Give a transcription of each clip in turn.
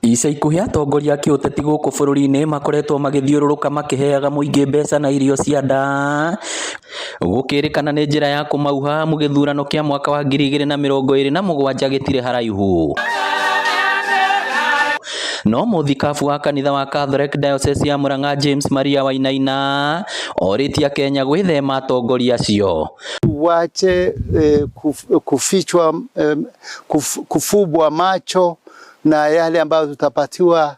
Ica ikuhĩ atongoria a kĩũteti gũkũ bũrũri-inĩ makoretwo magĩthiũrũrũka makĩheaga mũingĩ mbeca na irio cia nda, gũkĩrĩkana nĩ njĩra ya kũmauha gĩthurano kĩa mwaka wa 2027 gĩtirĩ haraihu. No mũthikabu wa kanitha wa Catholic Diocese ya Murang'a James Maria Wainaina orĩtie Kenya gwĩthema atongoria acio. Wache kufichwa, kufubwa macho na yale ambayo tutapatiwa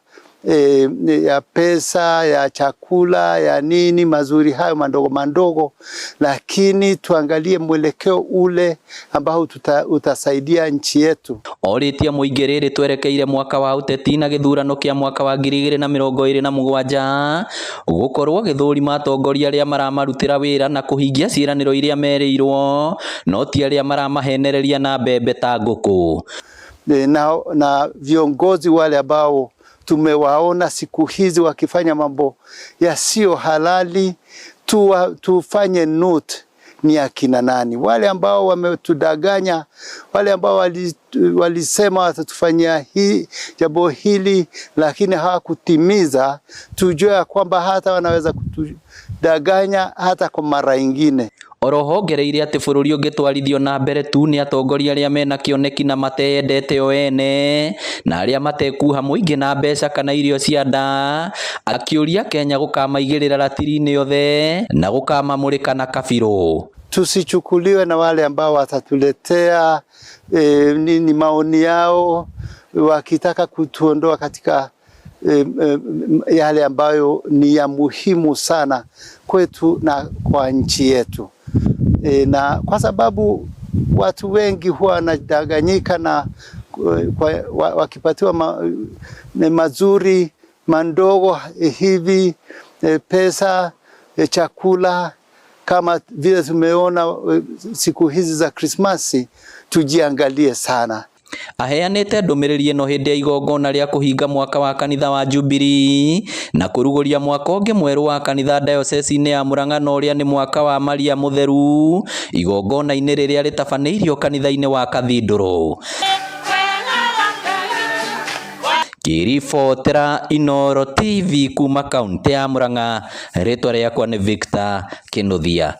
ya pesa, ya chakula, ya nini mazuri hayo mandogo mandogo, lakini tuangalie mwelekeo ule ambao utasaidia nchi yetu. Orĩtie mũingĩ rĩrĩ twerekeire mwaka wa ũteti na gĩthurano kĩa mwaka wa 2027 gũkorwo gĩthũrima atongoria arĩa maramarutĩra wĩra na kũhingia ciĩranĩro iria merĩirwo, no ti arĩa maramahenereria na mbembe ta ngũkũ. Na viongozi wale ambao tumewaona siku hizi wakifanya mambo yasiyo halali, tufanye note ni akina nani wale ambao wametudanganya, wale ambao walisema watatufanyia jambo hili lakini hawakutimiza. Tujue kwamba hata wanaweza kutudanganya hata kwa mara nyingine. Oroho ngereire atĩ bũrũri ũngĩtwarithio na mbere tu nĩ atongoria arĩa mena kĩoneki na mateyendete o ene na arĩa matekuha mũingĩ na mbeca kana irio cia nda, akĩũria Kenya gũkamaigĩrĩra ratiri-inĩ yothe na gũkamamũrĩka na kabirũ. Tusichukuliwe na wale ambao watatuletea nini maoni yao wakitaka kutuondoa katika yale ambayo ni ya muhimu sana kwetu na kwa nchi yetu. Na kwa sababu watu wengi huwa wanadanganyika na wakipatiwa mazuri mandogo hivi, pesa, chakula, kama vile tumeona siku hizi za Krismasi, tujiangalie sana. Aheanĩte ndũmĩrĩri ĩno hĩndĩ ya igongona rĩa kũhinga mwaka wa kanitha wa Jubilee na kũrugũria mwaka ũngĩ mwerũ wa kanitha diocese-inĩ ya Murang'a na ũrĩa nĩ mwaka wa Maria Mũtheru, igongona-inĩ rĩrĩa rĩtabanĩirio kanitha-inĩ wa Kathindũrũ. Kĩribotera Inooro TV kuma kaunti ya Murang'a, rĩtwa rĩakwa nĩ Victor Kĩnuthia.